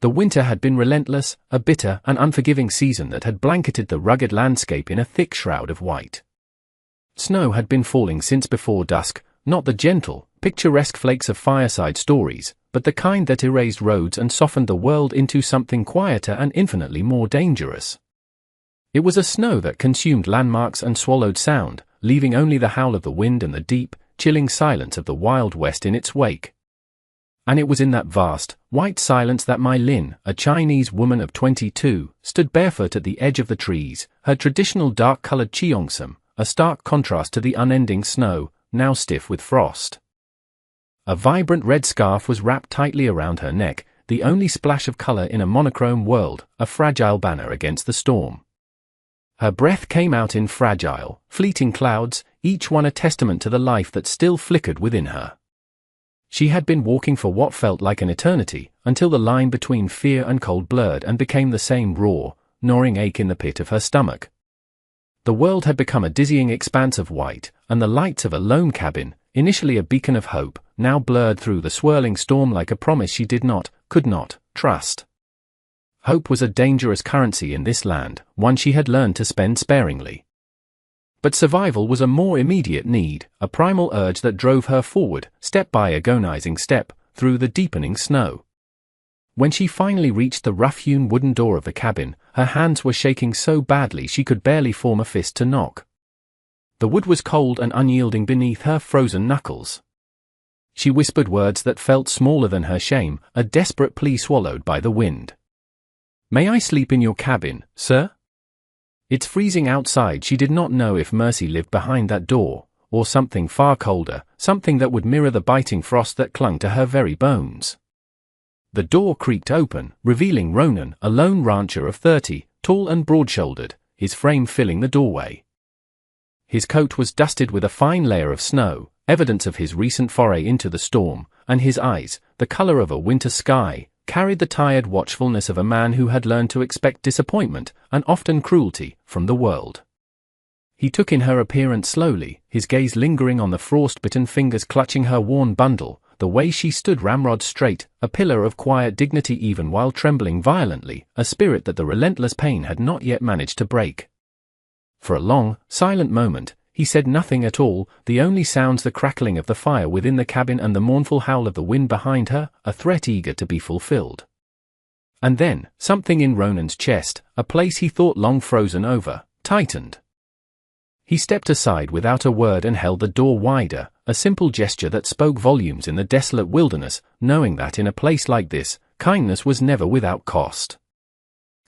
The winter had been relentless, a bitter and unforgiving season that had blanketed the rugged landscape in a thick shroud of white. Snow had been falling since before dusk, not the gentle, picturesque flakes of fireside stories, but the kind that erased roads and softened the world into something quieter and infinitely more dangerous. It was a snow that consumed landmarks and swallowed sound, leaving only the howl of the wind and the deep, chilling silence of the Wild West in its wake. And it was in that vast, white silence that Mai Lin, a Chinese woman of 22, stood barefoot at the edge of the trees, her traditional dark-colored cheongsam, a stark contrast to the unending snow, now stiff with frost. A vibrant red scarf was wrapped tightly around her neck, the only splash of color in a monochrome world, a fragile banner against the storm. Her breath came out in fragile, fleeting clouds, each one a testament to the life that still flickered within her. She had been walking for what felt like an eternity, until the line between fear and cold blurred and became the same raw, gnawing ache in the pit of her stomach. The world had become a dizzying expanse of white, and the lights of a lone cabin, initially a beacon of hope, now blurred through the swirling storm like a promise she could not, trust. Hope was a dangerous currency in this land, one she had learned to spend sparingly. But survival was a more immediate need, a primal urge that drove her forward, step by agonizing step, through the deepening snow. When she finally reached the rough-hewn wooden door of the cabin, her hands were shaking so badly she could barely form a fist to knock. The wood was cold and unyielding beneath her frozen knuckles. She whispered words that felt smaller than her shame, a desperate plea swallowed by the wind. "May I sleep in your cabin, sir?" It's freezing outside. She did not know if Mercy lived behind that door, or something far colder, something that would mirror the biting frost that clung to her very bones. The door creaked open, revealing Ronan, a lone rancher of 30, tall and broad-shouldered, his frame filling the doorway. His coat was dusted with a fine layer of snow, evidence of his recent foray into the storm, and his eyes, the color of a winter sky, carried the tired watchfulness of a man who had learned to expect disappointment, and often cruelty, from the world. He took in her appearance slowly, his gaze lingering on the frost-bitten fingers clutching her worn bundle, the way she stood ramrod straight, a pillar of quiet dignity even while trembling violently, a spirit that the relentless pain had not yet managed to break. For a long, silent moment, he said nothing at all, the only sounds the crackling of the fire within the cabin and the mournful howl of the wind behind her, a threat eager to be fulfilled. And then, something in Ronan's chest, a place he thought long frozen over, tightened. He stepped aside without a word and held the door wider, a simple gesture that spoke volumes in the desolate wilderness, knowing that in a place like this, kindness was never without cost.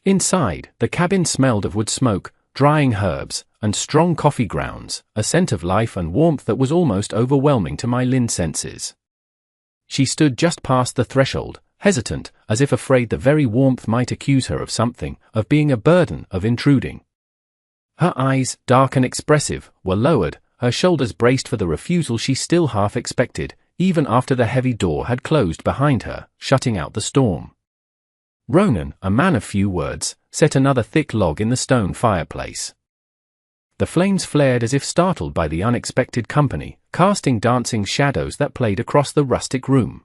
Inside, the cabin smelled of wood smoke, drying herbs, and strong coffee grounds, a scent of life and warmth that was almost overwhelming to Mai Lin's senses. She stood just past the threshold, hesitant, as if afraid the very warmth might accuse her of something, of being a burden, of intruding. Her eyes, dark and expressive, were lowered, her shoulders braced for the refusal she still half expected, even after the heavy door had closed behind her, shutting out the storm. Ronan, a man of few words, set another thick log in the stone fireplace. The flames flared as if startled by the unexpected company, casting dancing shadows that played across the rustic room.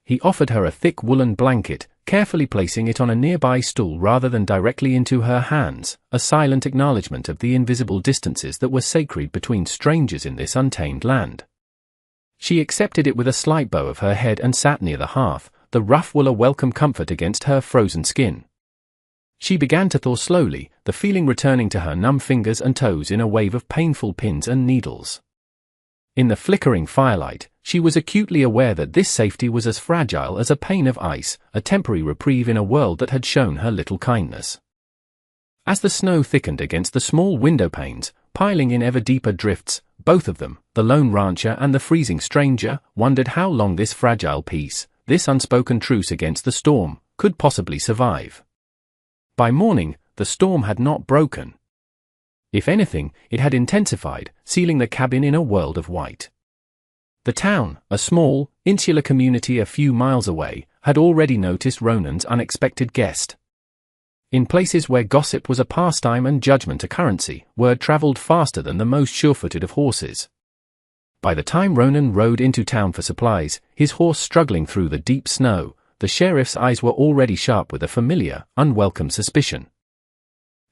He offered her a thick woolen blanket, carefully placing it on a nearby stool rather than directly into her hands, a silent acknowledgement of the invisible distances that were sacred between strangers in this untamed land. She accepted it with a slight bow of her head and sat near the hearth, the rough wool a welcome comfort against her frozen skin. She began to thaw slowly, the feeling returning to her numb fingers and toes in a wave of painful pins and needles. In the flickering firelight, she was acutely aware that this safety was as fragile as a pane of ice, a temporary reprieve in a world that had shown her little kindness. As the snow thickened against the small window panes, piling in ever deeper drifts, both of them, the lone rancher and the freezing stranger, wondered how long this fragile peace, this unspoken truce against the storm, could possibly survive. By morning, the storm had not broken. If anything, it had intensified, sealing the cabin in a world of white. The town, a small, insular community a few miles away, had already noticed Ronan's unexpected guest. In places where gossip was a pastime and judgment a currency, word traveled faster than the most sure-footed of horses. By the time Ronan rode into town for supplies, his horse struggling through the deep snow, the sheriff's eyes were already sharp with a familiar, unwelcome suspicion.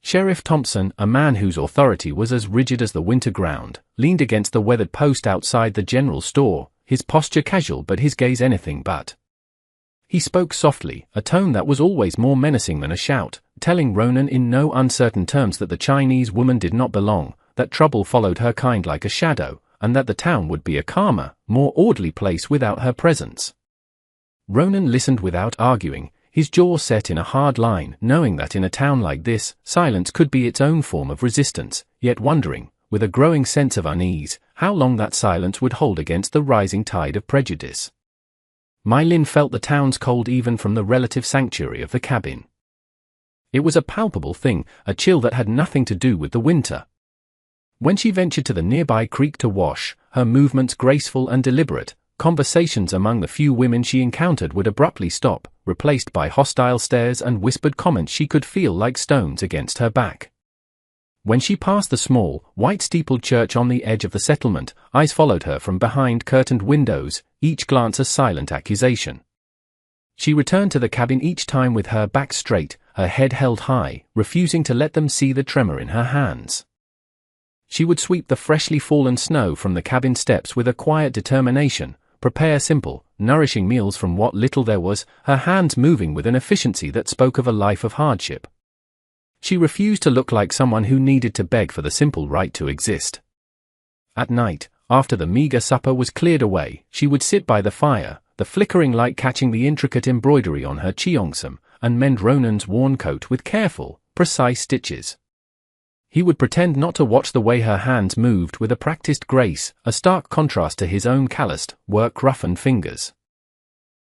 Sheriff Thompson, a man whose authority was as rigid as the winter ground, leaned against the weathered post outside the general store, his posture casual but his gaze anything but. He spoke softly, a tone that was always more menacing than a shout, telling Ronan in no uncertain terms that the Chinese woman did not belong, that trouble followed her kind like a shadow, and that the town would be a calmer, more orderly place without her presence. Ronan listened without arguing, his jaw set in a hard line, knowing that in a town like this, silence could be its own form of resistance, yet wondering, with a growing sense of unease, how long that silence would hold against the rising tide of prejudice. My Lin felt the town's cold even from the relative sanctuary of the cabin. It was a palpable thing, a chill that had nothing to do with the winter. When she ventured to the nearby creek to wash, her movements graceful and deliberate, conversations among the few women she encountered would abruptly stop, replaced by hostile stares and whispered comments she could feel like stones against her back. When she passed the small, white-steepled church on the edge of the settlement, eyes followed her from behind curtained windows, each glance a silent accusation. She returned to the cabin each time with her back straight, her head held high, refusing to let them see the tremor in her hands. She would sweep the freshly fallen snow from the cabin steps with a quiet determination, prepare simple, nourishing meals from what little there was, her hands moving with an efficiency that spoke of a life of hardship. She refused to look like someone who needed to beg for the simple right to exist. At night, after the meager supper was cleared away, she would sit by the fire, the flickering light catching the intricate embroidery on her cheongsam, and mend Ronan's worn coat with careful, precise stitches. He would pretend not to watch the way her hands moved with a practiced grace, a stark contrast to his own calloused, work-roughened fingers.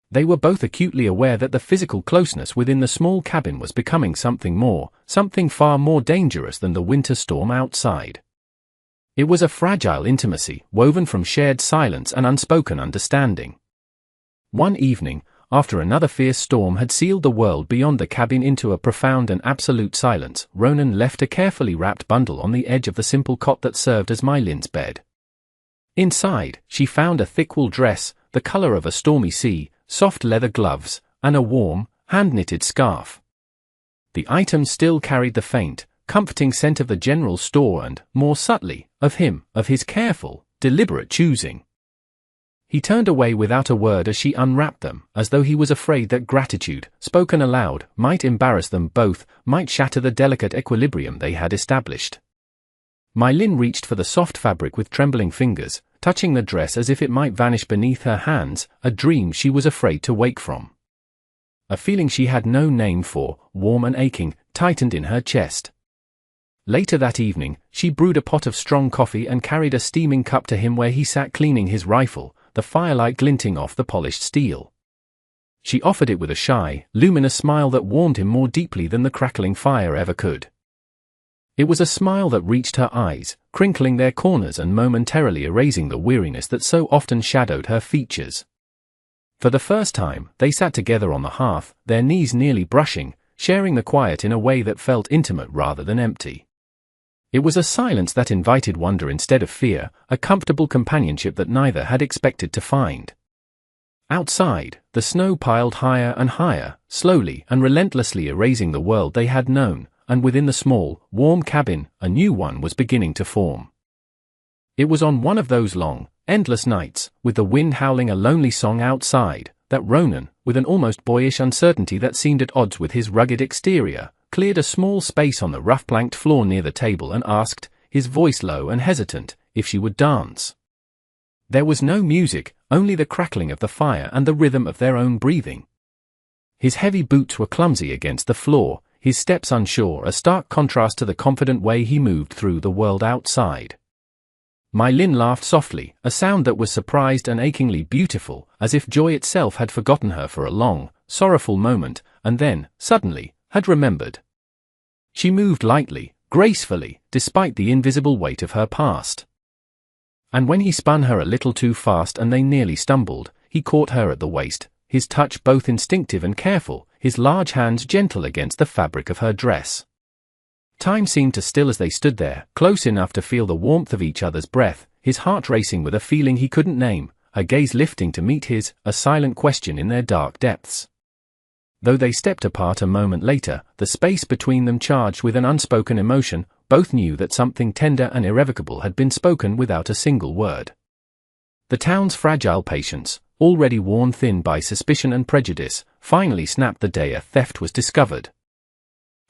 They were both acutely aware that the physical closeness within the small cabin was becoming something far more dangerous than the winter storm outside. It was a fragile intimacy, woven from shared silence and unspoken understanding. One evening, after another fierce storm had sealed the world beyond the cabin into a profound and absolute silence, Ronan left a carefully wrapped bundle on the edge of the simple cot that served as My Lin's bed. Inside, she found a thick wool dress, the color of a stormy sea, soft leather gloves, and a warm, hand-knitted scarf. The items still carried the faint, comforting scent of the general store and, more subtly, of him, of his careful, deliberate choosing. He turned away without a word as she unwrapped them, as though he was afraid that gratitude, spoken aloud, might embarrass them both, might shatter the delicate equilibrium they had established. My Lin reached for the soft fabric with trembling fingers, touching the dress as if it might vanish beneath her hands, a dream she was afraid to wake from. A feeling she had no name for, warm and aching, tightened in her chest. Later that evening, she brewed a pot of strong coffee and carried a steaming cup to him where he sat cleaning his rifle, the firelight glinting off the polished steel. She offered it with a shy, luminous smile that warmed him more deeply than the crackling fire ever could. It was a smile that reached her eyes, crinkling their corners and momentarily erasing the weariness that so often shadowed her features. For the first time, they sat together on the hearth, their knees nearly brushing, sharing the quiet in a way that felt intimate rather than empty. It was a silence that invited wonder instead of fear, a comfortable companionship that neither had expected to find. Outside, the snow piled higher and higher, slowly and relentlessly erasing the world they had known, and within the small, warm cabin, a new one was beginning to form. It was on one of those long, endless nights, with the wind howling a lonely song outside, that Ronan, with an almost boyish uncertainty that seemed at odds with his rugged exterior, cleared a small space on the rough-planked floor near the table and asked, his voice low and hesitant, if she would dance. There was no music, only the crackling of the fire and the rhythm of their own breathing. His heavy boots were clumsy against the floor, his steps unsure, a stark contrast to the confident way he moved through the world outside. My Lin laughed softly, a sound that was surprised and achingly beautiful, as if joy itself had forgotten her for a long, sorrowful moment, and then, suddenly, had remembered. She moved lightly, gracefully, despite the invisible weight of her past. And when he spun her a little too fast and they nearly stumbled, he caught her at the waist, his touch both instinctive and careful, his large hands gentle against the fabric of her dress. Time seemed to still as they stood there, close enough to feel the warmth of each other's breath, his heart racing with a feeling he couldn't name, her gaze lifting to meet his, a silent question in their dark depths. Though they stepped apart a moment later, the space between them charged with an unspoken emotion. Both knew that something tender and irrevocable had been spoken without a single word. The town's fragile patience, already worn thin by suspicion and prejudice, finally snapped the day a theft was discovered.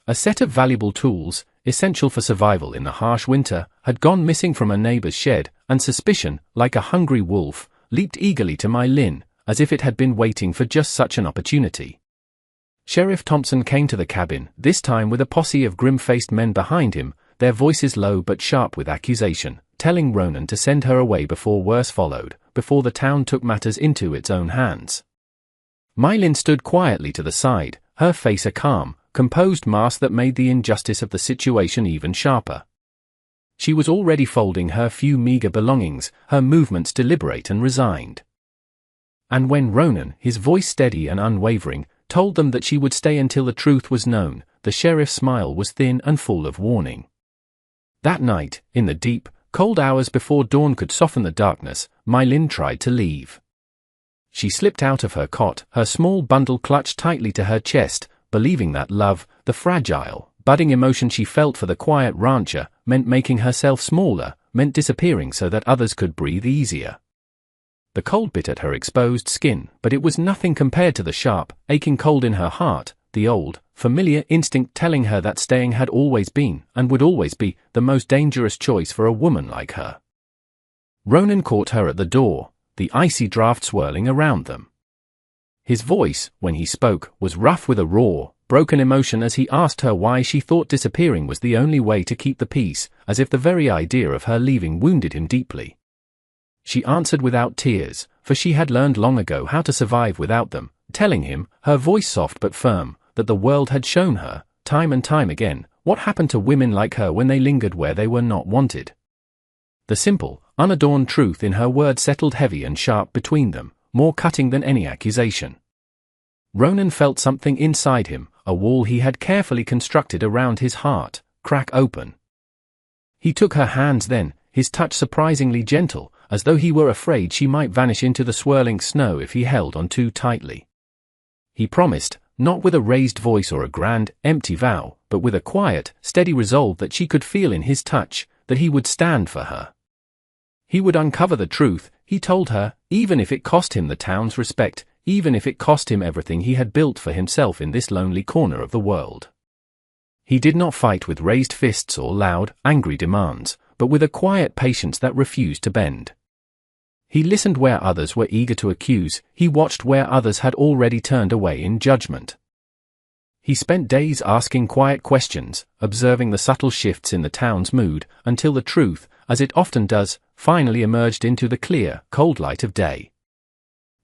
A set of valuable tools, essential for survival in the harsh winter, had gone missing from a neighbor's shed, and suspicion, like a hungry wolf, leaped eagerly to my Lynn, as if it had been waiting for just such an opportunity. Sheriff Thompson came to the cabin, this time with a posse of grim-faced men behind him, their voices low but sharp with accusation, telling Ronan to send her away before worse followed, before the town took matters into its own hands. My Lynn stood quietly to the side, her face a calm, composed mask that made the injustice of the situation even sharper. She was already folding her few meager belongings, her movements deliberate and resigned. And when Ronan, his voice steady and unwavering, told them that she would stay until the truth was known, the sheriff's smile was thin and full of warning. That night, in the deep, cold hours before dawn could soften the darkness, My Lynn tried to leave. She slipped out of her cot, her small bundle clutched tightly to her chest, believing that love, the fragile, budding emotion she felt for the quiet rancher, meant making herself smaller, meant disappearing so that others could breathe easier. The cold bit at her exposed skin, but it was nothing compared to the sharp, aching cold in her heart, the old, familiar instinct telling her that staying had always been, and would always be, the most dangerous choice for a woman like her. Ronan caught her at the door, the icy draft swirling around them. His voice, when he spoke, was rough with a raw, broken emotion as he asked her why she thought disappearing was the only way to keep the peace, as if the very idea of her leaving wounded him deeply. She answered without tears, for she had learned long ago how to survive without them, telling him, her voice soft but firm, that the world had shown her, time and time again, what happened to women like her when they lingered where they were not wanted. The simple, unadorned truth in her words settled heavy and sharp between them, more cutting than any accusation. Ronan felt something inside him, a wall he had carefully constructed around his heart, crack open. He took her hands then, his touch surprisingly gentle, as though he were afraid she might vanish into the swirling snow if he held on too tightly. He promised, not with a raised voice or a grand, empty vow, but with a quiet, steady resolve that she could feel in his touch, that he would stand for her. He would uncover the truth, he told her, even if it cost him the town's respect, even if it cost him everything he had built for himself in this lonely corner of the world. He did not fight with raised fists or loud, angry demands, but with a quiet patience that refused to bend. He listened where others were eager to accuse, he watched where others had already turned away in judgment. He spent days asking quiet questions, observing the subtle shifts in the town's mood, until the truth, as it often does, finally emerged into the clear, cold light of day.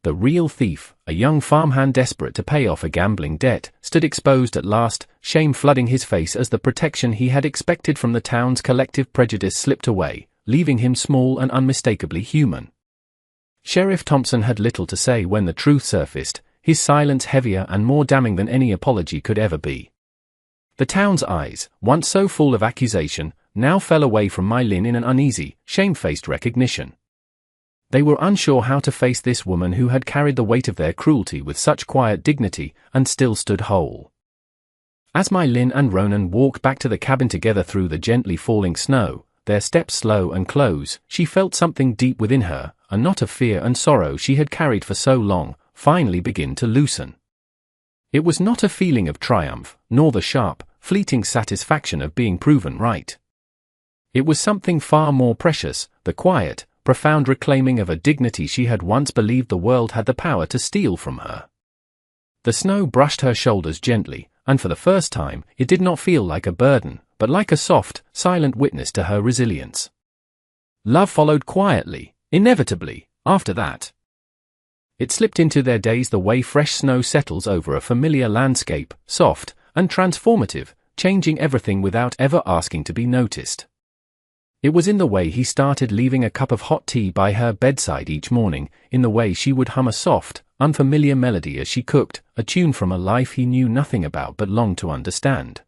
The real thief, a young farmhand desperate to pay off a gambling debt, stood exposed at last, shame flooding his face as the protection he had expected from the town's collective prejudice slipped away, leaving him small and unmistakably human. Sheriff Thompson had little to say when the truth surfaced, his silence heavier and more damning than any apology could ever be. The town's eyes, once so full of accusation, now fell away from My Lynn in an uneasy, shamefaced recognition. They were unsure how to face this woman who had carried the weight of their cruelty with such quiet dignity, and still stood whole. As My Lynn and Ronan walked back to the cabin together through the gently falling snow, their steps slow and close, she felt something deep within her, a knot of fear and sorrow she had carried for so long, finally begin to loosen. It was not a feeling of triumph, nor the sharp, fleeting satisfaction of being proven right. It was something far more precious, the quiet, profound reclaiming of a dignity she had once believed the world had the power to steal from her. The snow brushed her shoulders gently, and for the first time, it did not feel like a burden, but like a soft, silent witness to her resilience. Love followed quietly, inevitably, after that. It slipped into their days the way fresh snow settles over a familiar landscape, soft and transformative, changing everything without ever asking to be noticed. It was in the way he started leaving a cup of hot tea by her bedside each morning, in the way she would hum a soft, unfamiliar melody as she cooked, a tune from a life he knew nothing about but longed to understand.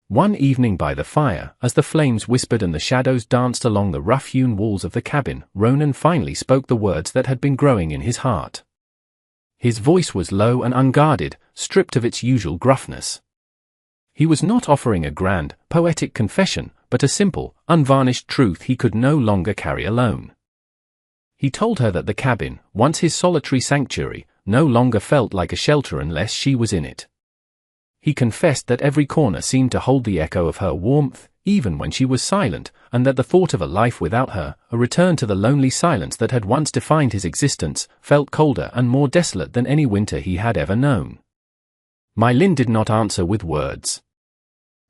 One evening by the fire, as the flames whispered and the shadows danced along the rough-hewn walls of the cabin, Ronan finally spoke the words that had been growing in his heart. His voice was low and unguarded, stripped of its usual gruffness. He was not offering a grand, poetic confession, but a simple, unvarnished truth he could no longer carry alone. He told her that the cabin, once his solitary sanctuary, no longer felt like a shelter unless she was in it. He confessed that every corner seemed to hold the echo of her warmth, even when she was silent, and that the thought of a life without her, a return to the lonely silence that had once defined his existence, felt colder and more desolate than any winter he had ever known. My Lin did not answer with words.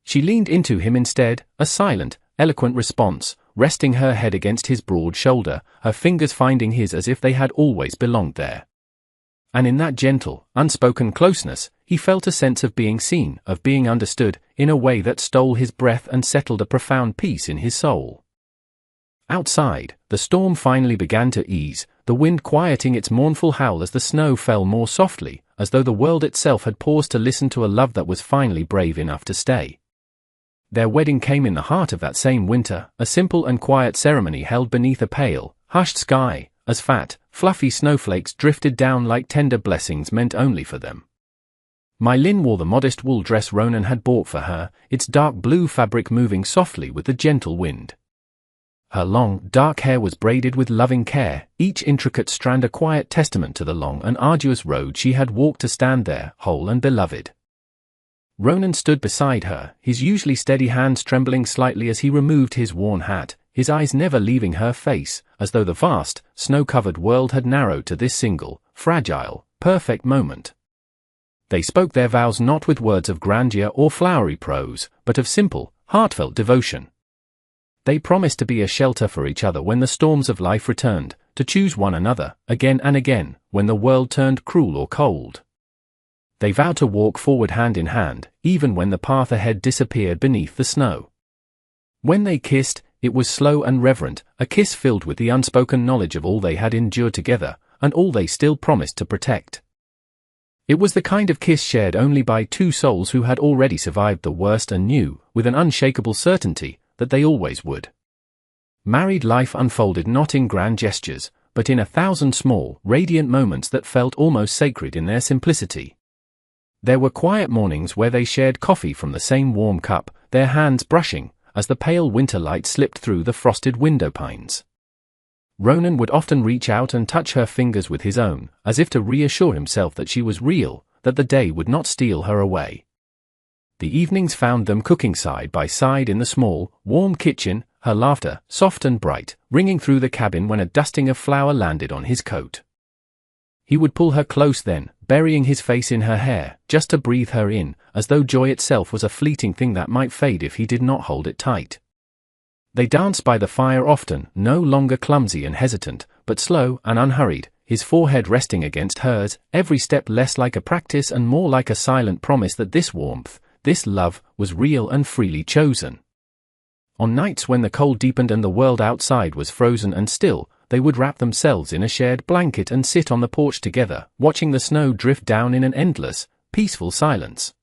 She leaned into him instead, a silent, eloquent response, resting her head against his broad shoulder, her fingers finding his as if they had always belonged there. And in that gentle, unspoken closeness, he felt a sense of being seen, of being understood, in a way that stole his breath and settled a profound peace in his soul. Outside, the storm finally began to ease, the wind quieting its mournful howl as the snow fell more softly, as though the world itself had paused to listen to a love that was finally brave enough to stay. Their wedding came in the heart of that same winter, a simple and quiet ceremony held beneath a pale, hushed sky, as fat, fluffy snowflakes drifted down like tender blessings meant only for them. My Lin wore the modest wool dress Ronan had bought for her, its dark blue fabric moving softly with the gentle wind. Her long, dark hair was braided with loving care, each intricate strand a quiet testament to the long and arduous road she had walked to stand there, whole and beloved. Ronan stood beside her, his usually steady hands trembling slightly as he removed his worn hat, his eyes never leaving her face, as though the vast, snow-covered world had narrowed to this single, fragile, perfect moment. They spoke their vows not with words of grandeur or flowery prose, but of simple, heartfelt devotion. They promised to be a shelter for each other when the storms of life returned, to choose one another, again and again, when the world turned cruel or cold. They vowed to walk forward hand in hand, even when the path ahead disappeared beneath the snow. When they kissed, it was slow and reverent, a kiss filled with the unspoken knowledge of all they had endured together, and all they still promised to protect. It was the kind of kiss shared only by two souls who had already survived the worst and knew, with an unshakable certainty, that they always would. Married life unfolded not in grand gestures, but in 1,000 small, radiant moments that felt almost sacred in their simplicity. There were quiet mornings where they shared coffee from the same warm cup, their hands brushing, as the pale winter light slipped through the frosted window pines. Ronan would often reach out and touch her fingers with his own, as if to reassure himself that she was real, that the day would not steal her away. The evenings found them cooking side by side in the small, warm kitchen, her laughter, soft and bright, ringing through the cabin when a dusting of flour landed on his coat. He would pull her close then, burying his face in her hair, just to breathe her in, as though joy itself was a fleeting thing that might fade if he did not hold it tight. They danced by the fire often, no longer clumsy and hesitant, but slow and unhurried, his forehead resting against hers, every step less like a practice and more like a silent promise that this warmth, this love, was real and freely chosen. On nights when the cold deepened and the world outside was frozen and still, they would wrap themselves in a shared blanket and sit on the porch together, watching the snow drift down in an endless, peaceful silence.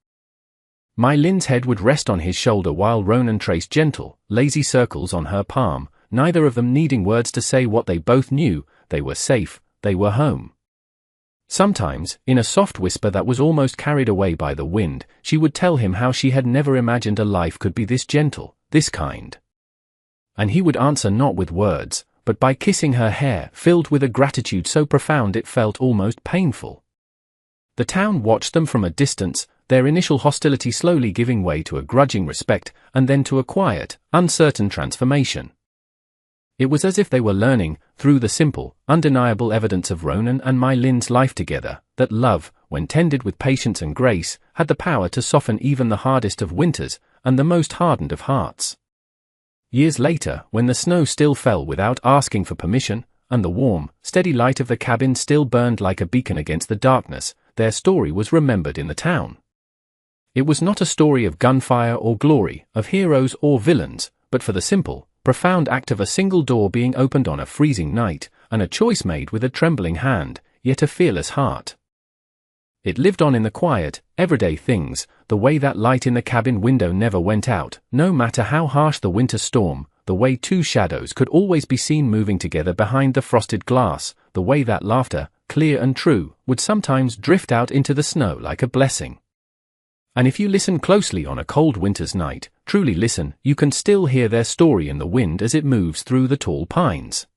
My Lin's head would rest on his shoulder while Ronan traced gentle, lazy circles on her palm, neither of them needing words to say what they both knew: they were safe, they were home. Sometimes, in a soft whisper that was almost carried away by the wind, she would tell him how she had never imagined a life could be this gentle, this kind. And he would answer not with words, but by kissing her hair, filled with a gratitude so profound it felt almost painful. The town watched them from a distance, their initial hostility slowly giving way to a grudging respect, and then to a quiet, uncertain transformation. It was as if they were learning, through the simple, undeniable evidence of Ronan and My Lin's life together, that love, when tended with patience and grace, had the power to soften even the hardest of winters, and the most hardened of hearts. Years later, when the snow still fell without asking for permission, and the warm, steady light of the cabin still burned like a beacon against the darkness, their story was remembered in the town. It was not a story of gunfire or glory, of heroes or villains, but for the simple, profound act of a single door being opened on a freezing night, and a choice made with a trembling hand, yet a fearless heart. It lived on in the quiet, everyday things, the way that light in the cabin window never went out, no matter how harsh the winter storm, the way two shadows could always be seen moving together behind the frosted glass, the way that laughter, clear and true, would sometimes drift out into the snow like a blessing. And if you listen closely on a cold winter's night, truly listen, you can still hear their story in the wind as it moves through the tall pines.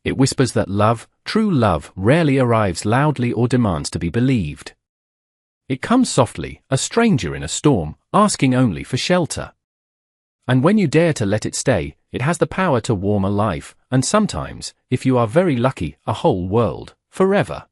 It whispers that love, true love, rarely arrives loudly or demands to be believed. It comes softly, a stranger in a storm, asking only for shelter. And when you dare to let it stay, it has the power to warm a life, and sometimes, if you are very lucky, a whole world, forever.